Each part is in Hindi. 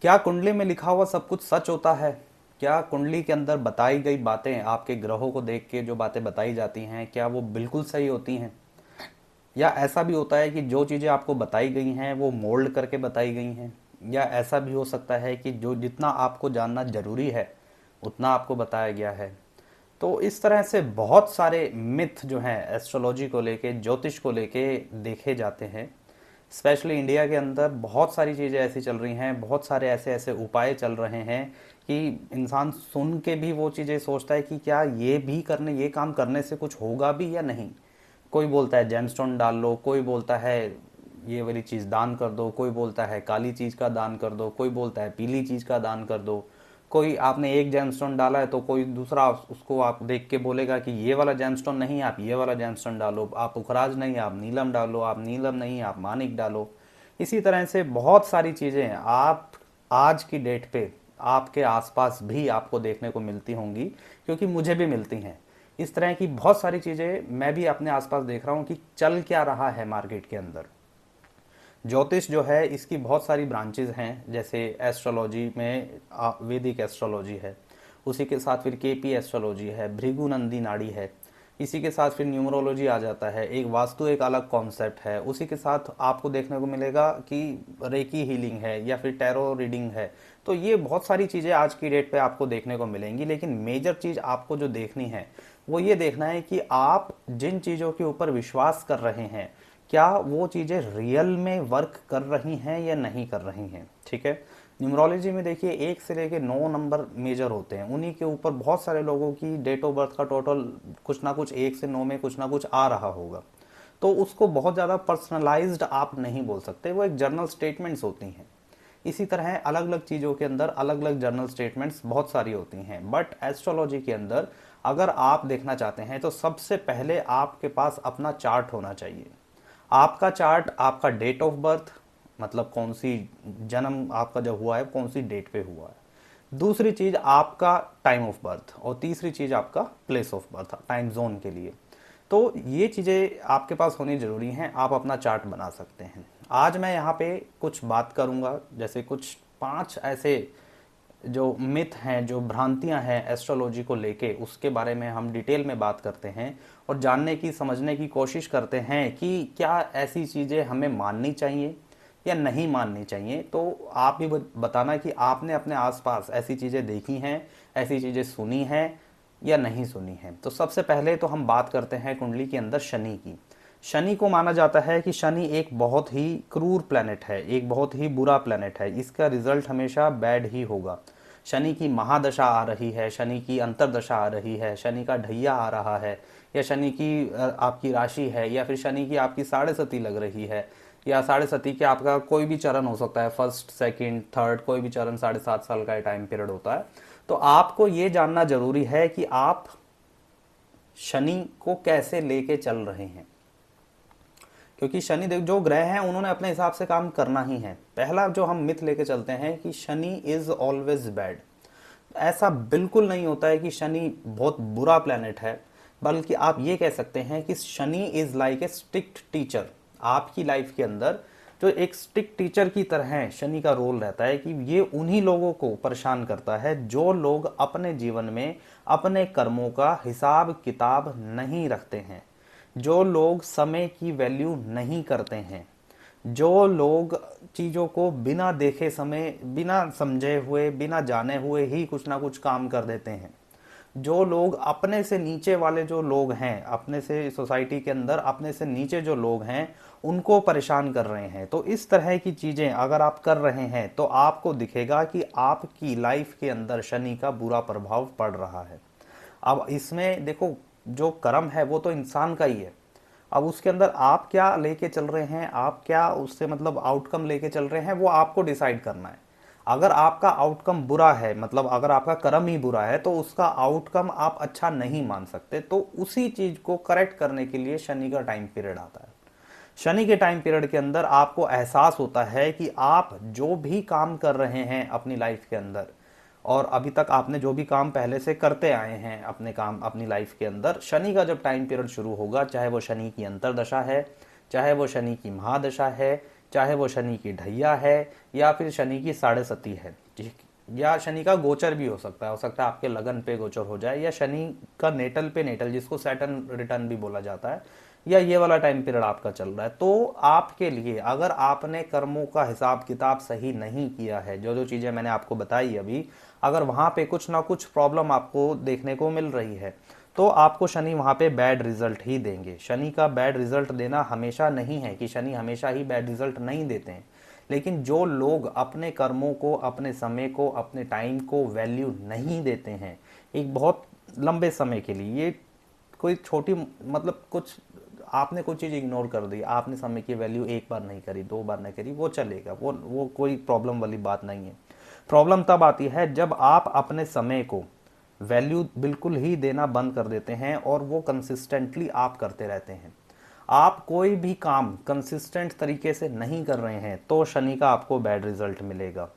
क्या कुंडली में लिखा हुआ सब कुछ सच होता है? क्या कुंडली के अंदर बताई गई बातें, आपके ग्रहों को देख के जो बातें बताई जाती हैं, क्या वो बिल्कुल सही होती हैं? या ऐसा भी होता है कि जो चीज़ें आपको बताई गई हैं वो मोल्ड करके बताई गई हैं? या ऐसा भी हो सकता है कि जो जितना आपको जानना जरूरी है उतना आपको बताया गया है? तो इस तरह से बहुत सारे मिथ जो हैं एस्ट्रोलॉजी को लेके, ज्योतिष को लेके देखे जाते हैं। स्पेशली इंडिया के अंदर बहुत सारी चीज़ें ऐसी चल रही हैं, बहुत सारे ऐसे ऐसे उपाय चल रहे हैं कि इंसान सुन के भी वो चीज़ें सोचता है कि क्या ये काम करने से कुछ होगा भी या नहीं। कोई बोलता है जेमस्टोन डाल लो, कोई बोलता है ये वाली चीज़ दान कर दो, कोई बोलता है काली चीज़ का दान कर दो, कोई बोलता है पीली चीज़ का दान कर दो। कोई, आपने एक जेमस्टोन डाला है तो कोई दूसरा उसको आप देख के बोलेगा कि ये वाला जेमस्टोन नहीं, आप ये वाला जेमस्टोन डालो, आप पुखराज नहीं आप नीलम डालो, आप नीलम नहीं आप मानिक डालो। इसी तरह से बहुत सारी चीज़ें आप आज की डेट पे आपके आसपास भी आपको देखने को मिलती होंगी, क्योंकि मुझे भी मिलती हैं। इस तरह की बहुत सारी चीज़ें मैं भी अपने आसपास देख रहा हूँ कि चल क्या रहा है मार्केट के अंदर। ज्योतिष जो है इसकी बहुत सारी ब्रांचेज हैं, जैसे एस्ट्रोलॉजी में वैदिक एस्ट्रोलॉजी है, उसी के साथ फिर केपी एस्ट्रोलॉजी है, भृगुनंदी नाड़ी है, इसी के साथ फिर न्यूमरोलॉजी आ जाता है, एक वास्तु एक अलग कॉन्सेप्ट है, उसी के साथ आपको देखने को मिलेगा कि रेकी हीलिंग है या फिर टैरो रीडिंग है। तो ये बहुत सारी चीज़ें आज की डेट पे आपको देखने को मिलेंगी, लेकिन मेजर चीज़ आपको जो देखनी है वो ये देखना है कि आप जिन चीज़ों के ऊपर विश्वास कर रहे हैं क्या वो चीज़ें रियल में वर्क कर रही हैं या नहीं कर रही हैं। ठीक है, न्यूमरोलॉजी में देखिए 1 से लेके 9 नंबर मेजर होते हैं, उन्हीं के ऊपर बहुत सारे लोगों की डेट ऑफ बर्थ का टोटल कुछ ना कुछ 1 से 9 में कुछ ना कुछ आ रहा होगा। तो उसको बहुत ज़्यादा पर्सनलाइज्ड आप नहीं बोल सकते, वो एक जर्नल स्टेटमेंट्स होती हैं। इसी तरह अलग अलग चीज़ों के अंदर अलग अलग जर्नल स्टेटमेंट्स बहुत सारी होती हैं, बट एस्ट्रोलॉजी के अंदर अगर आप देखना चाहते हैं तो सबसे पहले आपके पास अपना चार्ट होना चाहिए। आपका चार्ट, आपका डेट ऑफ बर्थ, मतलब कौन सी जन्म आपका जब हुआ है कौन सी डेट पे हुआ है। दूसरी चीज आपका टाइम ऑफ बर्थ, और तीसरी चीज आपका place of birth time zone के लिए। तो ये चीज़ें आपके पास होनी ज़रूरी हैं, आप अपना चार्ट बना सकते हैं। आज मैं यहाँ पे कुछ बात करूँगा, जैसे कुछ 5 ऐसे जो मिथ हैं, जो भ्रांतियां हैं एस्ट्रोलॉजी को लेके, उसके बारे में हम डिटेल में बात करते हैं और जानने की समझने की कोशिश करते हैं कि क्या ऐसी चीज़ें हमें माननी चाहिए या नहीं माननी चाहिए। तो आप भी बताना कि आपने अपने आसपास ऐसी चीज़ें देखी हैं, ऐसी चीज़ें सुनी हैं या नहीं सुनी हैं। तो सबसे पहले तो हम बात करते हैं कुंडली के अंदर शनि की। शनि को माना जाता है कि शनि एक बहुत ही क्रूर प्लैनेट है, एक बहुत ही बुरा प्लैनेट है, इसका रिजल्ट हमेशा बैड ही होगा। शनि की महादशा आ रही है, शनि की अंतरदशा आ रही है, शनि का ढैया आ रहा है, या शनि की आपकी राशि है, या फिर शनि की आपकी साढ़े सती लग रही है, या साढ़े सती के आपका कोई भी चरण हो सकता है, फर्स्ट सेकंड थर्ड, कोई भी चरण 7.5 साल का टाइम पीरियड होता है। तो आपको ये जानना जरूरी है कि आप शनि को कैसे लेके चल रहे हैं, क्योंकि शनि देव जो ग्रह हैं उन्होंने अपने हिसाब से काम करना ही है। पहला जो हम मिथ लेके चलते हैं कि शनि इज ऑलवेज बैड, ऐसा बिल्कुल नहीं होता है कि शनि बहुत बुरा प्लेनेट है, बल्कि आप ये कह सकते हैं कि Shani is like a strict teacher. आपकी लाइफ के अंदर जो एक स्ट्रिक्ट टीचर की तरह है शनि का रोल रहता है कि ये उन्हीं लोगों को परेशान करता है जो लोग अपने जीवन में अपने कर्मों का हिसाब किताब नहीं रखते हैं, जो लोग समय की वैल्यू नहीं करते हैं, जो लोग चीज़ों को बिना देखे समय, बिना समझे हुए, बिना जाने हुए ही कुछ ना कुछ काम कर देते हैं, जो लोग अपने से नीचे वाले जो लोग हैं, अपने से सोसाइटी के अंदर अपने से नीचे जो लोग हैं उनको परेशान कर रहे हैं। तो इस तरह की चीज़ें अगर आप कर रहे हैं तो आपको दिखेगा कि आपकी लाइफ के अंदर शनि का बुरा प्रभाव पड़ रहा है। अब इसमें देखो, जो कर्म है वो तो इंसान का ही है। अब उसके अंदर आप क्या लेके चल रहे हैं, आप क्या उससे मतलब आउटकम लेके चल रहे हैं, वो आपको डिसाइड करना है। अगर आपका आउटकम बुरा है, मतलब अगर आपका कर्म ही बुरा है, तो उसका आउटकम आप अच्छा नहीं मान सकते। तो उसी चीज को करेक्ट करने के लिए शनि का टाइम पीरियड आता है। शनि के टाइम पीरियड के अंदर आपको एहसास होता है कि आप जो भी काम कर रहे हैं अपनी लाइफ के अंदर, और अभी तक आपने जो भी काम पहले से करते आए हैं अपने काम अपनी लाइफ के अंदर, शनि का जब टाइम पीरियड शुरू होगा, चाहे वो शनि की अंतरदशा है, चाहे वो शनि की महादशा है, चाहे वो शनि की ढैया है या फिर शनि की साढ़े सती है, ठीक, या शनि का गोचर भी हो सकता है आपके लगन पे गोचर हो जाए, या शनि का नेटल पे नेटल, जिसको सैटर्न रिटर्न भी बोला जाता है, या ये वाला टाइम पीरियड आपका चल रहा है। तो आपके लिए अगर आपने कर्मों का हिसाब किताब सही नहीं किया है, जो जो चीज़ें मैंने आपको बताई अभी, अगर वहाँ पे कुछ ना कुछ प्रॉब्लम आपको देखने को मिल रही है, तो आपको शनि वहाँ पे बैड रिजल्ट ही देंगे। शनि का बैड रिजल्ट देना हमेशा नहीं है कि शनि हमेशा ही बैड रिजल्ट नहीं देते हैं, लेकिन जो लोग अपने कर्मों को, अपने समय को, अपने टाइम को वैल्यू नहीं देते हैं एक बहुत लंबे समय के लिए, ये कोई छोटी मतलब कुछ आपने कोई चीज़ इग्नोर कर दी, आपने समय की वैल्यू एक बार नहीं करी, दो बार नहीं करी, वो चलेगा, वो कोई प्रॉब्लम वाली बात नहीं है। प्रॉब्लम तब आती है जब आप अपने समय को वैल्यू बिल्कुल ही देना बंद कर देते हैं और वो कंसिस्टेंटली आप करते रहते हैं। आप कोई भी काम कंसिस्टेंट तरीके से नहीं कर रहे हैं तो शनि का आपको बैड रिजल्ट मिलेगा।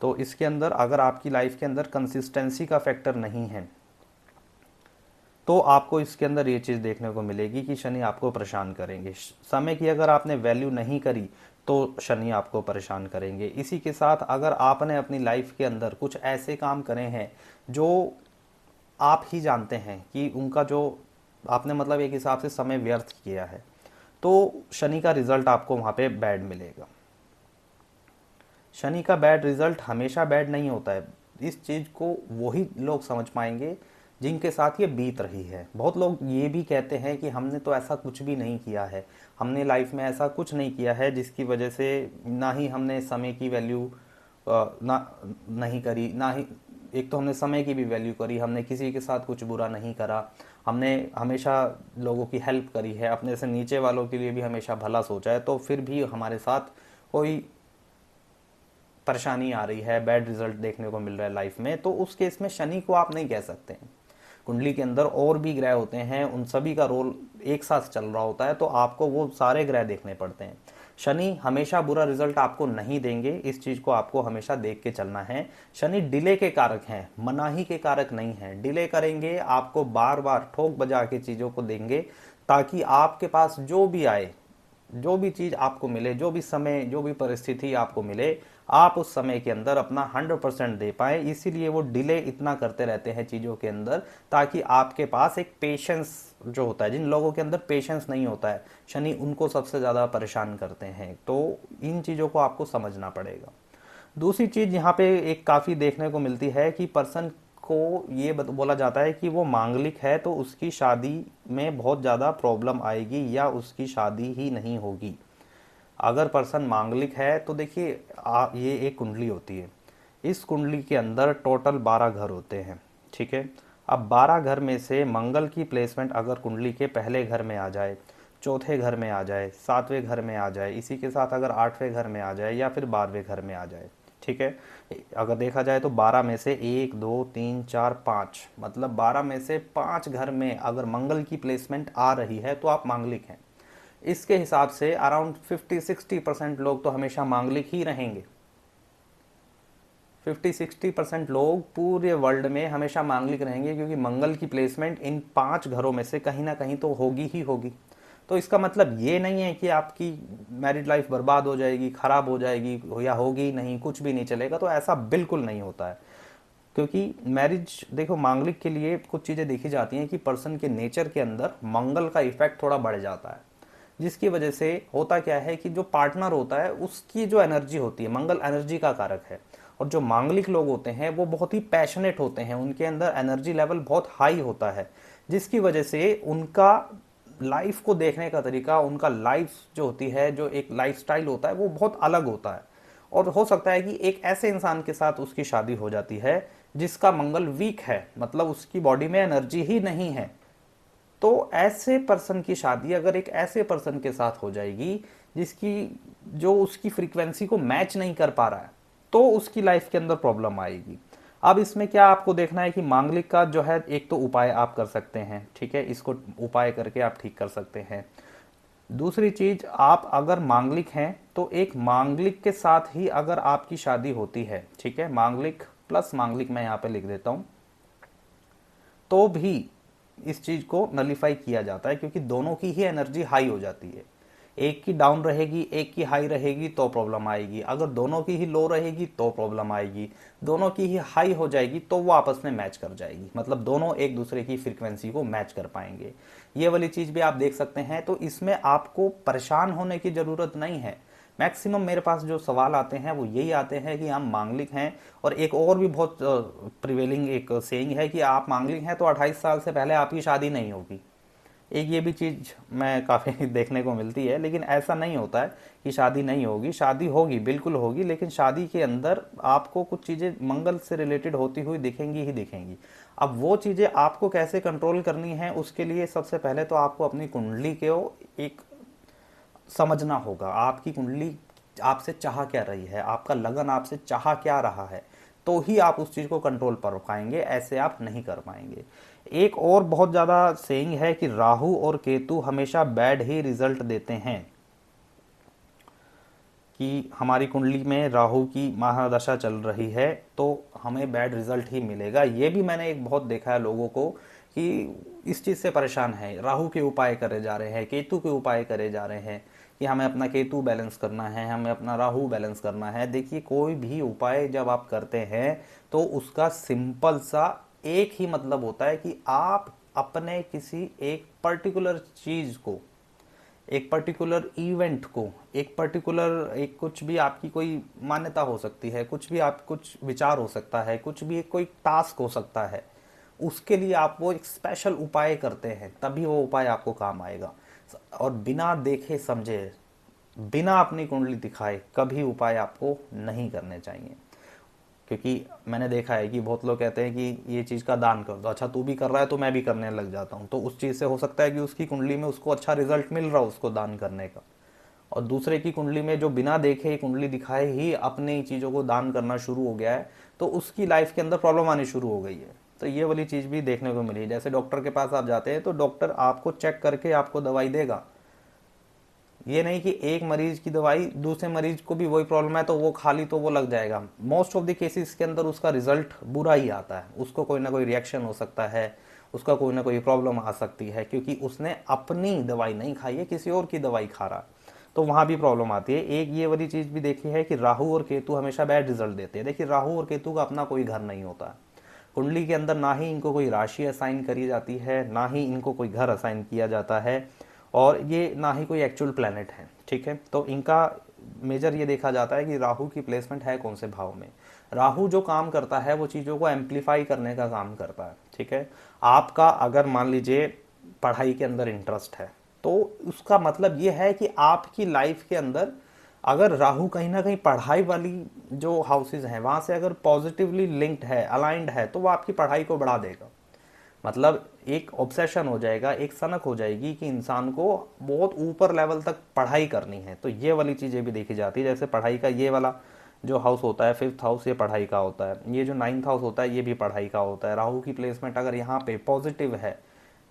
तो इसके अंदर अगर आपकी लाइफ के अंदर कंसिस्टेंसी का फैक्टर नहीं है तो आपको इसके अंदर ये चीज़ देखने को मिलेगी कि शनि आपको परेशान करेंगे। समय की अगर आपने वैल्यू नहीं करी तो शनि आपको परेशान करेंगे। इसी के साथ अगर आपने अपनी लाइफ के अंदर कुछ ऐसे काम करे हैं जो आप ही जानते हैं कि उनका जो आपने मतलब एक हिसाब से समय व्यर्थ किया है, तो शनि का रिजल्ट आपको वहाँ पे बैड मिलेगा। शनि का बैड रिजल्ट हमेशा बैड नहीं होता है। इस चीज़ को वही लोग समझ पाएंगे जिनके साथ ये बीत रही है। बहुत लोग ये भी कहते हैं कि हमने तो ऐसा कुछ भी नहीं किया है, हमने लाइफ में ऐसा कुछ नहीं किया है जिसकी वजह से ना ही हमने समय की वैल्यू ना नहीं करी, ना ही एक तो हमने समय की भी वैल्यू करी, हमने किसी के साथ कुछ बुरा नहीं करा, हमने हमेशा लोगों की हेल्प करी है, अपने से नीचे वालों के लिए भी हमेशा भला सोचा है, तो फिर भी हमारे साथ कोई परेशानी आ रही है, बैड रिजल्ट देखने को मिल रहा है लाइफ में, तो उस केस में शनि को आप नहीं कह सकते हैं। कुंडली के अंदर और भी ग्रह होते हैं, उन सभी का रोल एक साथ चल रहा होता है, तो आपको वो सारे ग्रह देखने पड़ते हैं। शनि हमेशा बुरा रिजल्ट आपको नहीं देंगे, इस चीज को आपको हमेशा देख के चलना है। शनि डिले के कारक हैं, मनाही के कारक नहीं है। डिले करेंगे, आपको बार बार ठोक बजा के चीजों को देंगे ताकि आपके पास जो भी आए, जो भी चीज आपको मिले, जो भी समय, जो भी परिस्थिति आपको मिले, आप उस समय के अंदर अपना 100% दे पाए। इसीलिए वो डिले इतना करते रहते हैं चीज़ों के अंदर, ताकि आपके पास एक पेशेंस जो होता है, जिन लोगों के अंदर पेशेंस नहीं होता है, शनि उनको सबसे ज़्यादा परेशान करते हैं। तो इन चीज़ों को आपको समझना पड़ेगा। दूसरी चीज़ यहाँ पे एक काफ़ी देखने को मिलती है कि पर्सन को ये बोला जाता है कि वो मांगलिक है तो उसकी शादी में बहुत ज़्यादा प्रॉब्लम आएगी या उसकी शादी ही नहीं होगी। अगर पर्सन मांगलिक है तो देखिए ये एक कुंडली होती है, इस कुंडली के अंदर टोटल 12 घर होते हैं, ठीक है। अब 12 घर में से मंगल की प्लेसमेंट अगर कुंडली के पहले घर में आ जाए, चौथे घर में आ जाए, सातवें घर में आ जाए, इसी के साथ अगर 8वें घर में आ जाए या फिर 12वें घर में आ जाए, ठीक है। अगर देखा जाए तो 12 में से 1 2 3 4 5, मतलब 12 में से 5 घर में अगर मंगल की प्लेसमेंट आ रही है तो आप मांगलिक हैं। इसके हिसाब से अराउंड 50-60% लोग तो हमेशा मांगलिक ही रहेंगे। 50-60% लोग पूरे वर्ल्ड में हमेशा मांगलिक रहेंगे, क्योंकि मंगल की प्लेसमेंट इन 5 घरों में से कहीं ना कहीं तो होगी ही होगी। तो इसका मतलब ये नहीं है कि आपकी मैरिड लाइफ बर्बाद हो जाएगी, खराब हो जाएगी या होगी नहीं, कुछ भी नहीं चलेगा, तो ऐसा बिल्कुल नहीं होता है। क्योंकि मैरिज देखो, मांगलिक के लिए कुछ चीज़ें देखी जाती हैं कि पर्सन के नेचर के अंदर मंगल का इफेक्ट थोड़ा बढ़ जाता है, जिसकी वजह से होता क्या है कि जो पार्टनर होता है उसकी जो एनर्जी होती है, मंगल एनर्जी का कारक है, और जो मांगलिक लोग होते हैं वो बहुत ही पैशनेट होते हैं, उनके अंदर एनर्जी लेवल बहुत हाई होता है, जिसकी वजह से उनका लाइफ को देखने का तरीका, उनका लाइफ जो होती है, जो एक लाइफस्टाइल होता है, वो बहुत अलग होता है। और हो सकता है कि एक ऐसे इंसान के साथ उसकी शादी हो जाती है जिसका मंगल वीक है, मतलब उसकी बॉडी में एनर्जी ही नहीं है। तो ऐसे पर्सन की शादी अगर एक ऐसे पर्सन के साथ हो जाएगी जिसकी जो उसकी फ्रीक्वेंसी को मैच नहीं कर पा रहा है, तो उसकी लाइफ के अंदर प्रॉब्लम आएगी। अब इसमें क्या आपको देखना है कि मांगलिक का जो है एक तो उपाय आप कर सकते हैं, ठीक है, इसको उपाय करके आप ठीक कर सकते हैं। दूसरी चीज, आप अगर मांगलिक हैं तो एक मांगलिक के साथ ही अगर आपकी शादी होती है, ठीक है, मांगलिक प्लस मांगलिक मैं यहाँ पे लिख देता हूं, तो भी इस चीज को नलीफाई किया जाता है, क्योंकि दोनों की ही एनर्जी हाई हो जाती है। एक की डाउन रहेगी, एक की हाई रहेगी तो प्रॉब्लम आएगी। अगर दोनों की ही लो रहेगी तो प्रॉब्लम आएगी। दोनों की ही हाई हो जाएगी तो वो आपस में मैच कर जाएगी, मतलब दोनों एक दूसरे की फ्रीक्वेंसी को मैच कर पाएंगे। ये वाली चीज़ भी आप देख सकते हैं। तो इसमें आपको परेशान होने की ज़रूरत नहीं है। मैक्सिमम मेरे पास जो सवाल आते हैं वो यही आते हैं कि हम मांगलिक हैं। और एक और भी बहुत प्रिवेलिंग एक सेइंग है कि आप मांगलिक हैं तो 28 साल से पहले आपकी शादी नहीं होगी। एक ये भी चीज़ मैं काफ़ी देखने को मिलती है, लेकिन ऐसा नहीं होता है कि शादी नहीं होगी। शादी होगी, बिल्कुल होगी, लेकिन शादी के अंदर आपको कुछ चीज़ें मंगल से रिलेटेड होती हुई दिखेंगी ही दिखेंगी। अब वो चीज़ें आपको कैसे कंट्रोल करनी है, उसके लिए सबसे पहले तो आपको अपनी कुंडली को एक समझना होगा। आपकी कुंडली आपसे चाह क्या रही है, आपका लगन आपसे चाह क्या रहा है, तो ही आप उस चीज़ को कंट्रोल कर पाएंगे, ऐसे आप नहीं कर पाएंगे। एक और बहुत ज़्यादा सेइंग है कि राहु और केतु हमेशा बैड ही रिजल्ट देते हैं, कि हमारी कुंडली में राहु की महादशा चल रही है तो हमें बैड रिजल्ट ही मिलेगा। ये भी मैंने एक बहुत देखा है लोगों को कि इस चीज़ से परेशान है, राहु के उपाय करे जा रहे हैं, केतु के उपाय करे जा रहे हैं कि हमें अपना केतु बैलेंस करना है, हमें अपना राहु बैलेंस करना है। देखिए, कोई भी उपाय जब आप करते हैं तो उसका सिंपल सा एक ही मतलब होता है कि आप अपने किसी एक पर्टिकुलर चीज़ को, एक पर्टिकुलर इवेंट को, एक पर्टिकुलर एक कुछ भी आपकी कोई मान्यता हो सकती है, कुछ भी आप कुछ विचार हो सकता है, कुछ भी एक कोई टास्क हो सकता है, उसके लिए आप वो एक स्पेशल उपाय करते हैं, तभी वो उपाय आपको काम आएगा। और बिना देखे समझे, बिना अपनी कुंडली दिखाए कभी उपाय आपको नहीं करने चाहिए। क्योंकि मैंने देखा है कि बहुत लोग कहते हैं कि ये चीज़ का दान कर दो, अच्छा तू भी कर रहा है तो मैं भी करने लग जाता हूँ, तो उस चीज़ से हो सकता है कि उसकी कुंडली में उसको अच्छा रिजल्ट मिल रहा हो उसको दान करने का, और दूसरे की कुंडली में जो बिना देखे कुंडली दिखाए ही अपनी चीज़ों को दान करना शुरू हो गया है, तो उसकी लाइफ के अंदर प्रॉब्लम आनी शुरू हो गई है। तो ये वाली चीज़ भी देखने को मिली है। जैसे डॉक्टर के पास आप जाते हैं तो डॉक्टर आपको चेक करके आपको दवाई देगा, ये नहीं कि एक मरीज की दवाई दूसरे मरीज को भी वही प्रॉब्लम है तो वो खा ली तो वो लग जाएगा। मोस्ट ऑफ द केसेस के अंदर उसका रिजल्ट बुरा ही आता है, उसको कोई ना कोई रिएक्शन हो सकता है, उसका कोई ना कोई प्रॉब्लम आ सकती है, क्योंकि उसने अपनी दवाई नहीं खाई है, किसी और की दवाई खा रहा, तो वहां भी प्रॉब्लम आती है। एक ये वाली चीज भी देखी है कि राहु और केतु हमेशा बैड रिजल्ट देते हैं। देखिए, राहु और केतु का अपना कोई घर नहीं होता है कुंडली के अंदर, ना ही इनको कोई राशि असाइन करी जाती है, ना ही इनको कोई घर असाइन किया जाता है, और ये ना ही कोई एक्चुअल प्लैनेट है। ठीक है, तो इनका मेजर ये देखा जाता है कि राहु की प्लेसमेंट है कौन से भाव में। राहु जो काम करता है वो चीज़ों को एम्पलीफाई करने का काम करता है। ठीक है, आपका अगर मान लीजिए पढ़ाई के अंदर इंटरेस्ट है तो उसका मतलब ये है कि आपकी लाइफ के अंदर अगर राहु कहीं ना कहीं पढ़ाई वाली जो हाउसेज हैं वहां से अगर पॉजिटिवली लिंक्ड है, अलाइंड है, तो वो आपकी पढ़ाई को बढ़ा देगा। मतलब एक ऑब्सेशन हो जाएगा, एक सनक हो जाएगी कि इंसान को बहुत ऊपर लेवल तक पढ़ाई करनी है। तो ये वाली चीज़ें भी देखी जाती है। जैसे पढ़ाई का ये वाला जो हाउस होता है, 5th हाउस, ये पढ़ाई का होता है, ये जो 9th हाउस होता है ये भी पढ़ाई का होता है। राहु की प्लेसमेंट अगर यहाँ पे पॉजिटिव है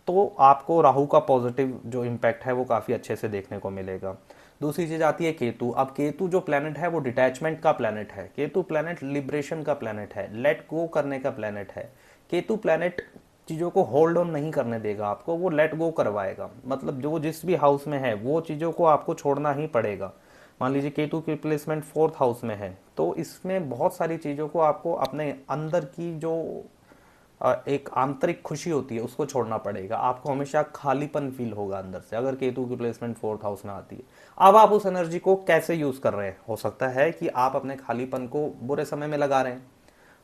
तो आपको राहु का पॉजिटिव जो इम्पैक्ट है वो काफ़ी अच्छे से देखने को मिलेगा। दूसरी चीज़ आती है केतु। अब केतु जो प्लैनेट है वो डिटैचमेंट का प्लैनेट है। केतु प्लैनेट लिबरेशन का प्लैनेट है, लेट गो करने का प्लैनेट है। केतु प्लैनेट चीज़ों को होल्ड ऑन नहीं करने देगा आपको, वो लेट गो करवाएगा। मतलब जो जिस भी हाउस में है वो चीज़ों को आपको छोड़ना ही पड़ेगा। मान लीजिए केतु की प्लेसमेंट 4th हाउस में है तो इसमें बहुत सारी चीज़ों को आपको अपने अंदर की जो एक आंतरिक खुशी होती है उसको छोड़ना पड़ेगा। आपको हमेशा खालीपन फील होगा अंदर से अगर केतु की प्लेसमेंट 4th हाउस में आती है। अब आप उस एनर्जी को कैसे यूज कर रहे हैं, हो सकता है कि आप अपने खालीपन को बुरे समय में लगा रहे हैं,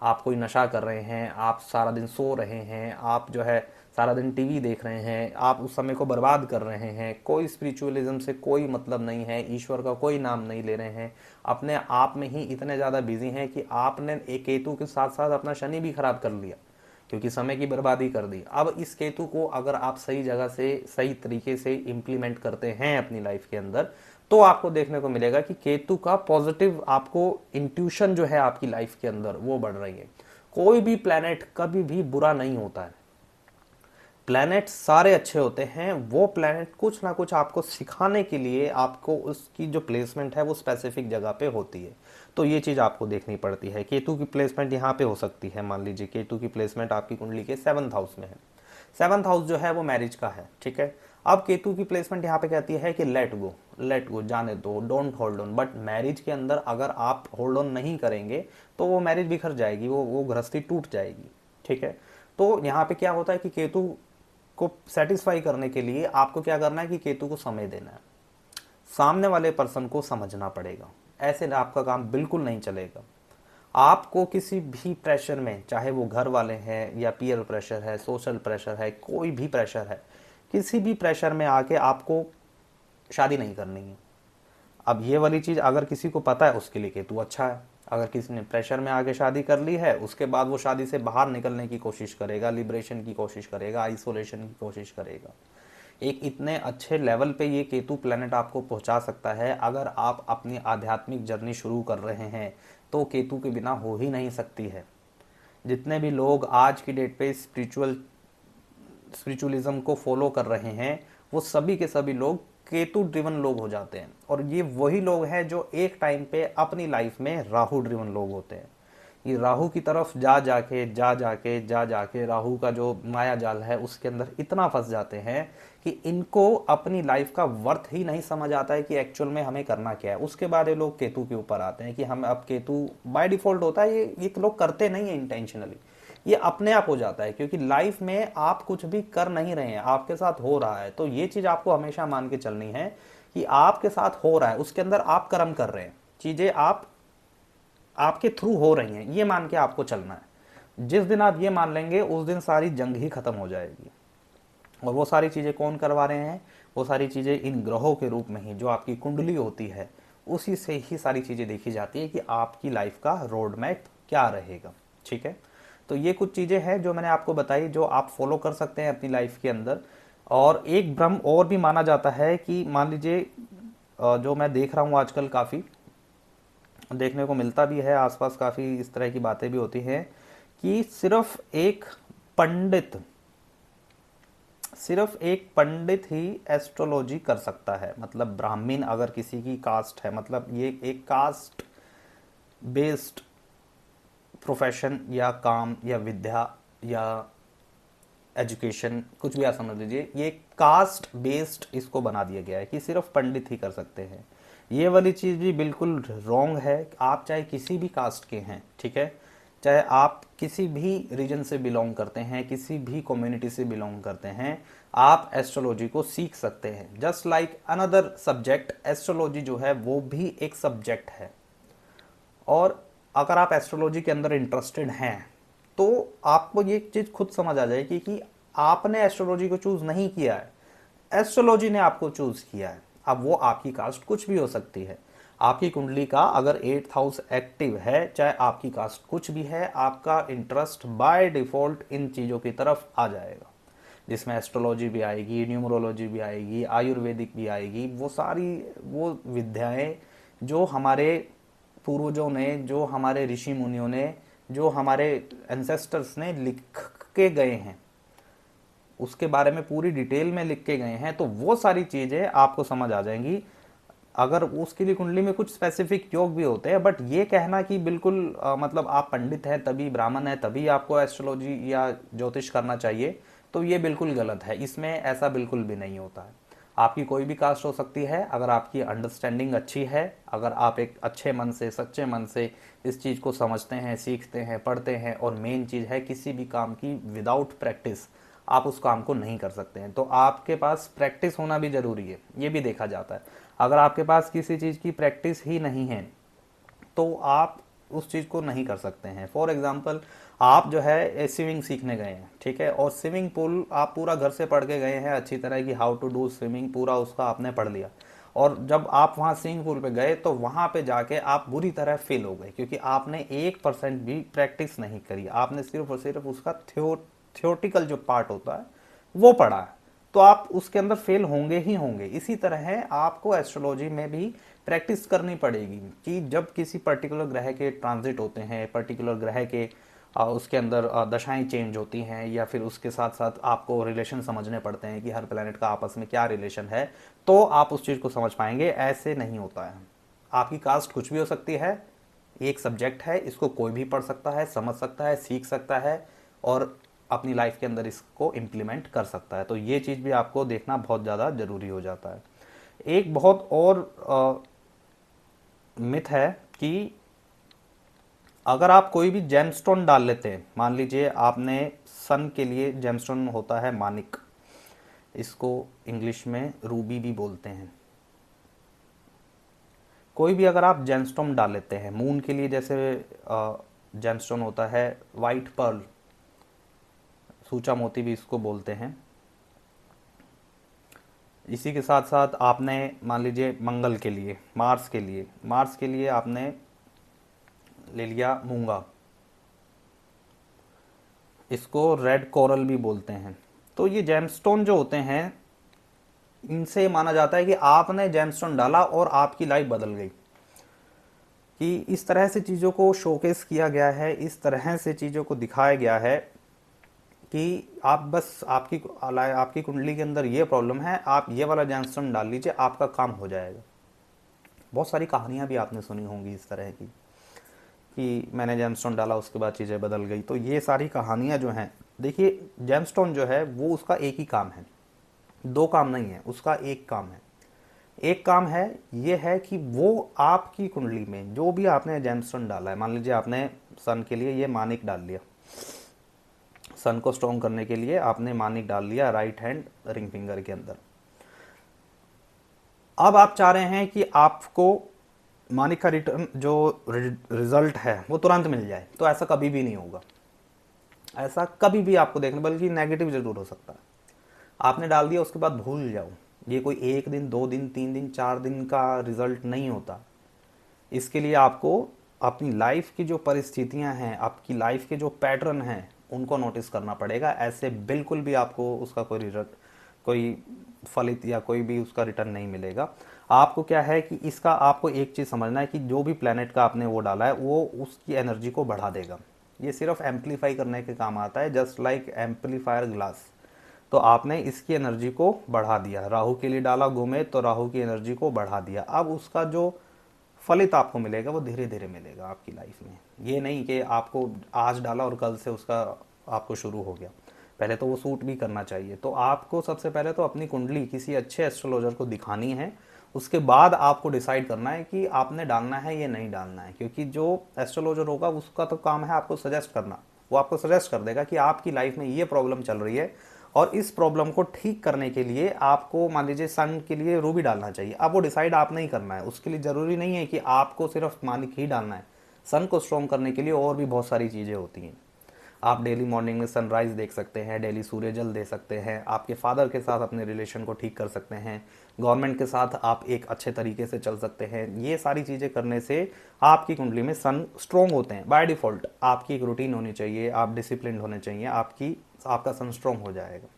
आप कोई नशा कर रहे हैं, आप सारा दिन सो रहे हैं, आप जो है सारा दिन टीवी देख रहे हैं, आप उस समय को बर्बाद कर रहे हैं, कोई स्पिरिचुअलिज्म से कोई मतलब नहीं है, ईश्वर का कोई नाम नहीं ले रहे हैं, अपने आप में ही इतने ज़्यादा बिजी हैं कि आपने एक केतु के साथ साथ अपना शनि भी खराब कर लिया, क्योंकि समय की बर्बादी कर दी। अब इस केतु को अगर आप सही जगह से सही तरीके से इम्प्लीमेंट करते हैं अपनी लाइफ के अंदर तो आपको देखने को मिलेगा कि केतु का पॉजिटिव आपको इंट्यूशन जो है आपकी लाइफ के अंदर वो बढ़ रही है। कोई भी प्लैनेट कभी भी बुरा नहीं होता है, प्लैनेट सारे अच्छे होते हैं। वो प्लैनेट कुछ ना कुछ आपको सिखाने के लिए आपको उसकी जो प्लेसमेंट है वो स्पेसिफिक जगह पे होती है। तो ये चीज़ आपको देखनी पड़ती है। केतु की प्लेसमेंट यहाँ पे हो सकती है, मान लीजिए केतु की प्लेसमेंट आपकी कुंडली के 7th हाउस में है। 7th हाउस जो है वो मैरिज का है। ठीक है, अब केतु की प्लेसमेंट यहाँ पे कहती है कि लेट गो, जाने दो, don't hold on. But marriage के अंदर अगर आप होल्ड ऑन नहीं करेंगे तो वो मैरिज बिखर जाएगी, वो गृहस्थी टूट जाएगी। ठीक है, तो यहाँ पे क्या होता है कि केतु को सेटिस्फाई करने के लिए आपको क्या करना है कि केतु को समय देना है, सामने वाले पर्सन को समझना पड़ेगा। ऐसे आपका काम बिल्कुल नहीं चलेगा। आपको किसी भी प्रेशर में, चाहे वो घर वाले हैं या पीयर प्रेशर है, सोशल प्रेशर है, कोई भी प्रेशर है, किसी भी प्रेशर में आके आपको शादी नहीं करनी है। अब ये वाली चीज़ अगर किसी को पता है उसके लिए केतु अच्छा है। अगर किसी ने प्रेशर में आके शादी कर ली है, उसके बाद वो शादी से बाहर निकलने की कोशिश करेगा, लिबरेशन की कोशिश करेगा, आइसोलेशन की कोशिश करेगा। एक इतने अच्छे लेवल पे ये केतु प्लैनेट आपको पहुंचा सकता है। अगर आप अपनी आध्यात्मिक जर्नी शुरू कर रहे हैं तो केतु के बिना हो ही नहीं सकती है। जितने भी लोग आज की डेट पे स्पिरिचुअलिज्म को फॉलो कर रहे हैं, वो सभी के सभी लोग केतु ड्रिवन लोग हो जाते हैं। और ये वही लोग हैं जो एक टाइम पे अपनी लाइफ में राहु ड्रिवन लोग होते हैं। ये राहु की तरफ जा जाके राहु का जो माया जाल है उसके अंदर इतना फंस जाते हैं कि इनको अपनी लाइफ का वर्थ ही नहीं समझ आता है कि एक्चुअल में हमें करना क्या है। उसके बाद ये लोग केतु के ऊपर आते हैं कि हम अब केतु बाय डिफॉल्ट होता है, ये लोग करते नहीं है इंटेंशनली, ये अपने आप हो जाता है क्योंकि लाइफ में आप कुछ भी कर नहीं रहे हैं, आपके साथ हो रहा है। तो ये चीज आपको हमेशा मान के चलनी है कि आपके साथ हो रहा है, उसके अंदर आप कर्म कर रहे हैं, चीजें आपके थ्रू हो रही हैं, ये मान के आपको चलना है। जिस दिन आप ये मान लेंगे उस दिन सारी जंग ही खत्म हो जाएगी। और वो सारी चीजें कौन करवा रहे हैं? वो सारी चीजें इन ग्रहों के रूप में ही, जो आपकी कुंडली होती है उसी से ही सारी चीजें देखी जाती है कि आपकी लाइफ का रोड मैप क्या रहेगा। ठीक है, तो ये कुछ चीजें हैं जो मैंने आपको बताई, जो आप फॉलो कर सकते हैं अपनी लाइफ के अंदर। और एक भ्रम और भी माना जाता है कि मान लीजिए, जो मैं देख रहा हूँ आजकल काफ़ी देखने को मिलता भी है, आसपास काफ़ी इस तरह की बातें भी होती हैं कि सिर्फ एक पंडित ही एस्ट्रोलॉजी कर सकता है। मतलब ब्राह्मण अगर किसी की कास्ट है, मतलब ये एक कास्ट बेस्ड प्रोफेशन या काम या विद्या या एजुकेशन, कुछ भी आप समझ लीजिए, ये कास्ट बेस्ड इसको बना दिया गया है कि सिर्फ पंडित ही कर सकते हैं। ये वाली चीज़ भी बिल्कुल रॉन्ग है। आप चाहे किसी भी कास्ट के हैं, ठीक है, चाहे आप किसी भी रीजन से बिलोंग करते हैं, किसी भी कम्युनिटी से बिलोंग करते हैं, आप एस्ट्रोलॉजी को सीख सकते हैं। Just like another subject, astrology जो है वो भी एक सब्जेक्ट है। और अगर आप एस्ट्रोलॉजी के अंदर इंटरेस्टेड हैं तो आपको ये चीज़ खुद समझ आ जाएगी कि आपने एस्ट्रोलॉजी को चूज़ नहीं किया है, एस्ट्रोलॉजी ने आपको चूज़ किया है। अब वो आपकी कास्ट कुछ भी हो सकती है। आपकी कुंडली का अगर 8th हाउस एक्टिव है, चाहे आपकी कास्ट कुछ भी है, आपका इंटरेस्ट बाय डिफॉल्ट इन चीज़ों की तरफ आ जाएगा, जिसमें एस्ट्रोलॉजी भी आएगी, न्यूमरोलॉजी भी आएगी, आयुर्वेदिक भी आएगी। वो सारी वो विद्याएं जो हमारे पूर्वजों ने, जो हमारे ऋषि मुनियों ने, जो हमारे एंसेस्टर्स ने लिख के गए हैं, उसके बारे में पूरी डिटेल में लिख के गए हैं, तो वो सारी चीज़ें आपको समझ आ जाएंगी। अगर उसके लिए कुंडली में कुछ स्पेसिफिक योग भी होते हैं, बट ये कहना कि बिल्कुल मतलब आप पंडित हैं तभी, ब्राह्मण है तभी आपको एस्ट्रोलॉजी या ज्योतिष करना चाहिए, तो ये बिल्कुल गलत है। इसमें ऐसा बिल्कुल भी नहीं होता है। आपकी कोई भी कास्ट हो सकती है, अगर आपकी अंडरस्टैंडिंग अच्छी है, अगर आप एक अच्छे मन से, सच्चे मन से इस चीज़ को समझते हैं, सीखते हैं, पढ़ते हैं। और मेन चीज़ है, किसी भी काम की विदाउट प्रैक्टिस आप उस काम को नहीं कर सकते हैं। तो आपके पास प्रैक्टिस होना भी ज़रूरी है, ये भी देखा जाता है। अगर आपके पास किसी चीज़ की प्रैक्टिस ही नहीं है तो आप उस चीज़ को नहीं कर सकते हैं। फॉर एग्जांपल, आप जो है स्विमिंग सीखने गए हैं, ठीक है, और स्विमिंग पूल आप पूरा घर से पढ़ के गए हैं अच्छी तरह की, हाउ टू डू स्विमिंग पूरा उसका आपने पढ़ लिया। और जब आप वहाँ स्विमिंग पूल पे गए तो वहाँ पे जाके आप बुरी तरह फेल हो गए, क्योंकि आपने 1% भी प्रैक्टिस नहीं करी। आपने सिर्फ और सिर्फ उसका थियोटिकल जो पार्ट होता है वो पढ़ा है, तो आप उसके अंदर फेल होंगे ही होंगे। इसी तरह है, आपको एस्ट्रोलॉजी में भी प्रैक्टिस करनी पड़ेगी कि जब किसी पर्टिकुलर ग्रह के ट्रांजिट होते हैं, पर्टिकुलर ग्रह के उसके अंदर दशाएं चेंज होती हैं, या फिर उसके साथ साथ आपको रिलेशन समझने पड़ते हैं कि हर प्लेनेट का आपस में क्या रिलेशन है, तो आप उस चीज़ को समझ पाएंगे। ऐसे नहीं होता है। आपकी कास्ट कुछ भी हो सकती है, एक सब्जेक्ट है, इसको कोई भी पढ़ सकता है, समझ सकता है, सीख सकता है। और अपनी लाइफ के अंदर इसको इम्प्लीमेंट कर सकता है। तो ये चीज़ भी आपको देखना बहुत ज़्यादा ज़रूरी हो जाता है। एक बहुत और मिथ है कि अगर आप कोई भी जेमस्टोन डाल लेते हैं, मान लीजिए आपने सन के लिए जेमस्टोन होता है मानिक, इसको इंग्लिश में रूबी भी बोलते हैं। कोई भी अगर आप जेमस्टोन डाल लेते हैं, मून के लिए जैसे जेमस्टोन होता है वाइट पर्ल, सूचा मोती भी इसको बोलते हैं। इसी के साथ साथ आपने मान लीजिए मंगल के लिए, मार्स के लिए आपने ले लिया मूंगा, इसको रेड कोरल भी बोलते हैं। तो ये जेमस्टोन जो होते हैं, इनसे माना जाता है कि आपने जेमस्टोन डाला और आपकी लाइफ बदल गई। कि इस तरह से चीज़ों को शोकेस किया गया है, इस तरह से चीज़ों को दिखाया गया है कि आप बस आपकी कुंडली के अंदर ये प्रॉब्लम है, आप ये वाला जेमस्टोन डाल लीजिए, आपका काम हो जाएगा। बहुत सारी कहानियाँ भी आपने सुनी होंगी इस तरह की कि मैंने जेमस्टोन डाला उसके बाद चीज़ें बदल गई। तो ये सारी कहानियाँ जो हैं, देखिए जेमस्टोन जो है वो उसका एक ही काम है, दो काम नहीं है, उसका एक काम है। एक काम है ये है कि वो आपकी कुंडली में जो भी आपने जेमस्टोन डाला है, मान लीजिए आपने सन के लिए ये मानिक डाल लिया, सन को स्ट्रॉन्ग करने के लिए आपने मानिक डाल लिया राइट हैंड रिंग फिंगर के अंदर। अब आप चाह रहे हैं कि आपको मानिक का रिटर्न जो रिजल्ट है वो तुरंत मिल जाए, तो ऐसा कभी भी नहीं होगा। ऐसा कभी भी आपको देखने, बल्कि नेगेटिव जरूर हो सकता है। आपने डाल दिया उसके बाद भूल जाओ, ये कोई 1 दिन 2 दिन 3 दिन 4 दिन का रिजल्ट नहीं होता। इसके लिए आपको अपनी लाइफ की जो परिस्थितियां हैं, आपकी लाइफ के जो पैटर्न हैं, उनको नोटिस करना पड़ेगा। ऐसे बिल्कुल भी आपको उसका कोई रिजल्ट, कोई फलित या कोई भी उसका रिटर्न नहीं मिलेगा। आपको क्या है कि इसका आपको एक चीज़ समझना है कि जो भी प्लेनेट का आपने वो डाला है वो उसकी एनर्जी को बढ़ा देगा। ये सिर्फ एम्पलीफाई करने के काम आता है, जस्ट लाइक एम्पलीफायर ग्लास। तो आपने इसकी एनर्जी को बढ़ा दिया, राहु के लिए डाला घूमे तो राहु की एनर्जी को बढ़ा दिया। अब उसका जो फलित आपको मिलेगा वो धीरे धीरे मिलेगा आपकी लाइफ में। ये नहीं कि आपको आज डाला और कल से उसका आपको शुरू हो गया, पहले तो वो सूट भी करना चाहिए। तो आपको सबसे पहले तो अपनी कुंडली किसी अच्छे एस्ट्रोलॉजर को दिखानी है, उसके बाद आपको डिसाइड करना है कि आपने डालना है या नहीं डालना है। क्योंकि जो एस्ट्रोलॉजर होगा उसका तो काम है आपको सजेस्ट करना, वो आपको सजेस्ट कर देगा कि आपकी लाइफ में ये प्रॉब्लम चल रही है और इस प्रॉब्लम को ठीक करने के लिए आपको मान लीजिए सन के लिए रूबी डालना चाहिए। अब वो डिसाइड आप नहीं करना है, उसके लिए ज़रूरी नहीं है कि आपको सिर्फ मानिक ही डालना है। सन को स्ट्रॉन्ग करने के लिए और भी बहुत सारी चीज़ें होती हैं। आप डेली मॉर्निंग में सनराइज़ देख सकते हैं, डेली सूर्य जल दे सकते हैं, आपके फादर के साथ अपने रिलेशन को ठीक कर सकते हैं, गवर्नमेंट के साथ आप एक अच्छे तरीके से चल सकते हैं। ये सारी चीज़ें करने से आपकी कुंडली में सन स्ट्रॉन्ग होते हैं बाय डिफ़ॉल्ट। आपकी एक रूटीन होनी चाहिए, आप डिसिप्लिन होने चाहिए, आपका सन स्ट्रॉन्ग हो जाएगा।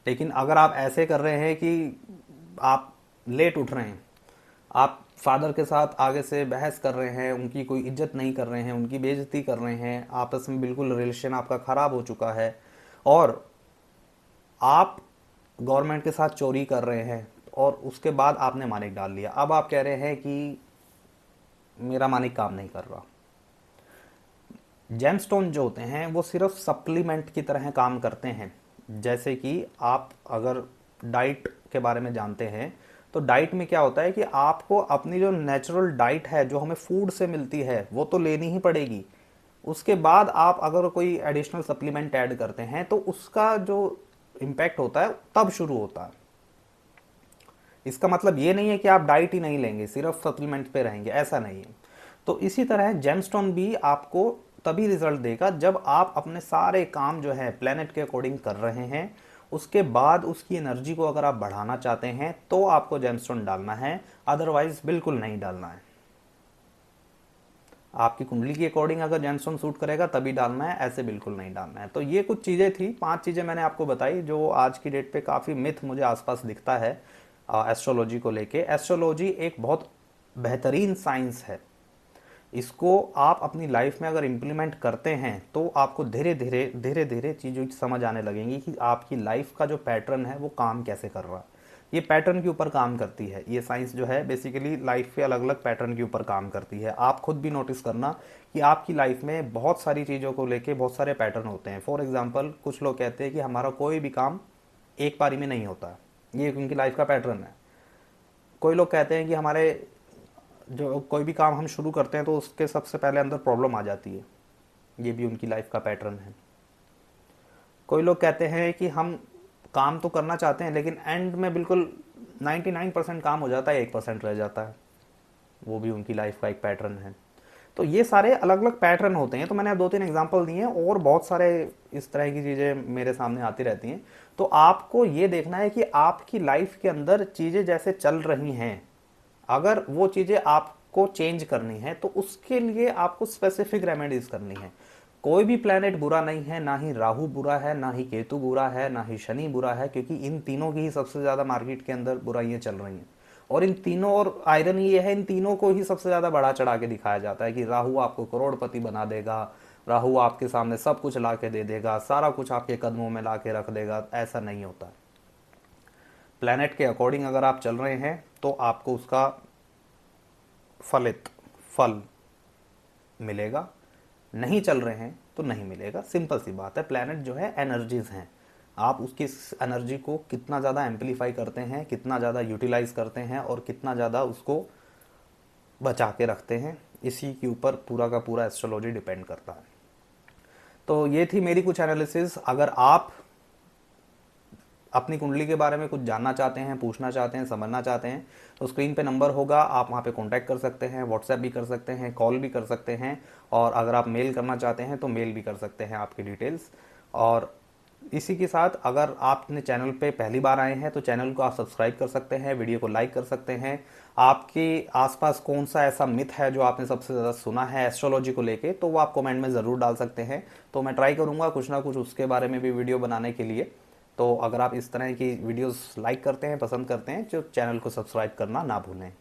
लेकिन अगर आप ऐसे कर रहे हैं कि आप लेट उठ रहे हैं, आप फादर के साथ आगे से बहस कर रहे हैं, उनकी कोई इज्जत नहीं कर रहे हैं, उनकी बेइज्जती कर रहे हैं, आपस में बिल्कुल रिलेशन आपका ख़राब हो चुका है, और आप गवर्नमेंट के साथ चोरी कर रहे हैं, और उसके बाद आपने मानिक डाल लिया। अब आप कह रहे हैं कि मेरा मानिक काम नहीं कर रहा। जेमस्टोन जो होते हैं वो सिर्फ सप्लीमेंट की तरह काम करते हैं। जैसे कि आप अगर डाइट के बारे में जानते हैं, तो डाइट में क्या होता है कि आपको अपनी जो नेचुरल डाइट है, जो हमें फूड से मिलती है, वो तो लेनी ही पड़ेगी। उसके बाद आप अगर कोई एडिशनल सप्लीमेंट ऐड करते हैं तो उसका जो इम्पैक्ट होता है तब शुरू होता है। इसका मतलब ये नहीं है कि आप डाइट ही नहीं लेंगे, सिर्फ सप्लीमेंट पे रहेंगे, ऐसा नहीं है। तो इसी तरह जेमस्टोन भी आपको तभी रिजल्ट देगा जब आप अपने सारे काम जो है प्लेनेट के अकॉर्डिंग कर रहे हैं। उसके बाद उसकी एनर्जी को अगर आप बढ़ाना चाहते हैं तो आपको जेमस्टोन डालना है, अदरवाइज बिल्कुल नहीं डालना है। आपकी कुंडली के अकॉर्डिंग अगर जेमस्टोन सूट करेगा तभी डालना है, ऐसे बिल्कुल नहीं डालना है। तो ये कुछ चीज़ें थी, 5 चीज़ें मैंने आपको बताई जो आज की डेट पे काफ़ी मिथ मुझे आसपास दिखता है एस्ट्रोलॉजी को लेके। एस्ट्रोलॉजी एक बहुत बेहतरीन साइंस है, इसको आप अपनी लाइफ में अगर इम्प्लीमेंट करते हैं तो आपको धीरे धीरे चीज़ों की समझ आने लगेंगी कि आपकी लाइफ का जो पैटर्न है वो काम कैसे कर रहा है। ये पैटर्न के ऊपर काम करती है। ये साइंस जो है बेसिकली लाइफ के अलग अलग पैटर्न के ऊपर काम करती है। आप खुद भी नोटिस करना कि आपकी लाइफ में बहुत सारी चीज़ों को लेके बहुत सारे पैटर्न होते हैं। फॉर एग्जांपल कुछ लोग कहते हैं कि हमारा कोई भी काम एक बारी में नहीं होता, ये उनकी लाइफ का पैटर्न है। कोई लोग कहते हैं कि हमारे जो कोई भी काम हम शुरू करते हैं तो उसके सबसे पहले अंदर प्रॉब्लम आ जाती है, ये भी उनकी लाइफ का पैटर्न है। कोई लोग कहते हैं कि हम काम तो करना चाहते हैं लेकिन एंड में बिल्कुल 99% काम हो जाता है, 1% रह जाता है, वो भी उनकी लाइफ का एक पैटर्न है। तो ये सारे अलग अलग पैटर्न होते हैं। तो मैंने 2-3 एग्जांपल दिए हैं और बहुत सारे इस तरह की चीज़ें मेरे सामने आती रहती हैं। तो आपको ये देखना है कि आपकी लाइफ के अंदर चीज़ें जैसे चल रही हैं, अगर वो चीज़ें आपको चेंज करनी है तो उसके लिए आपको स्पेसिफिक रेमेडीज करनी है। कोई भी प्लैनेट बुरा नहीं है, ना ही राहु बुरा है, ना ही केतु बुरा है, ना ही शनि बुरा है, क्योंकि इन तीनों की ही सबसे ज़्यादा मार्केट के अंदर बुराइयां चल रही हैं। और इन तीनों, और आयरन ये है, इन तीनों को ही सबसे ज़्यादा बढ़ा चढ़ा के दिखाया जाता है कि राहु आपको करोड़पति बना देगा, राहु आपके सामने सब कुछ ला के दे देगा, सारा कुछ आपके कदमों में ला के रख देगा। ऐसा नहीं होता। प्लैनेट के अकॉर्डिंग अगर आप चल रहे हैं तो आपको उसका फल मिलेगा, नहीं चल रहे हैं तो नहीं मिलेगा। सिंपल सी बात है। प्लैनेट जो है एनर्जीज हैं, आप उसकी एनर्जी को कितना ज़्यादा एम्पलीफाई करते हैं, कितना ज़्यादा यूटिलाइज करते हैं और कितना ज़्यादा उसको बचा के रखते हैं, इसी के ऊपर पूरा का पूरा एस्ट्रोलॉजी डिपेंड करता है। तो ये थी मेरी कुछ एनालिसिस। अगर आप अपनी कुंडली के बारे में कुछ जानना चाहते हैं, पूछना चाहते हैं, समझना चाहते हैं, तो स्क्रीन पे नंबर होगा, आप वहाँ पे कांटेक्ट कर सकते हैं, व्हाट्सएप भी कर सकते हैं, कॉल भी कर सकते हैं, और अगर आप मेल करना चाहते हैं तो मेल भी कर सकते हैं आपकी डिटेल्स। और इसी के साथ अगर आपने चैनल पे पहली बार आए हैं तो चैनल को आप सब्सक्राइब कर सकते हैं, वीडियो को लाइक कर सकते हैं। आपके आसपास कौन सा ऐसा मिथ है जो आपने सबसे ज़्यादा सुना है एस्ट्रोलॉजी को लेके, तो वो आप कमेंट में ज़रूर डाल सकते हैं। तो मैं ट्राई करूँगा कुछ ना कुछ उसके बारे में भी वीडियो बनाने के लिए। तो अगर आप इस तरह की वीडियोस लाइक करते हैं, पसंद करते हैं, तो चैनल को सब्सक्राइब करना ना भूलें।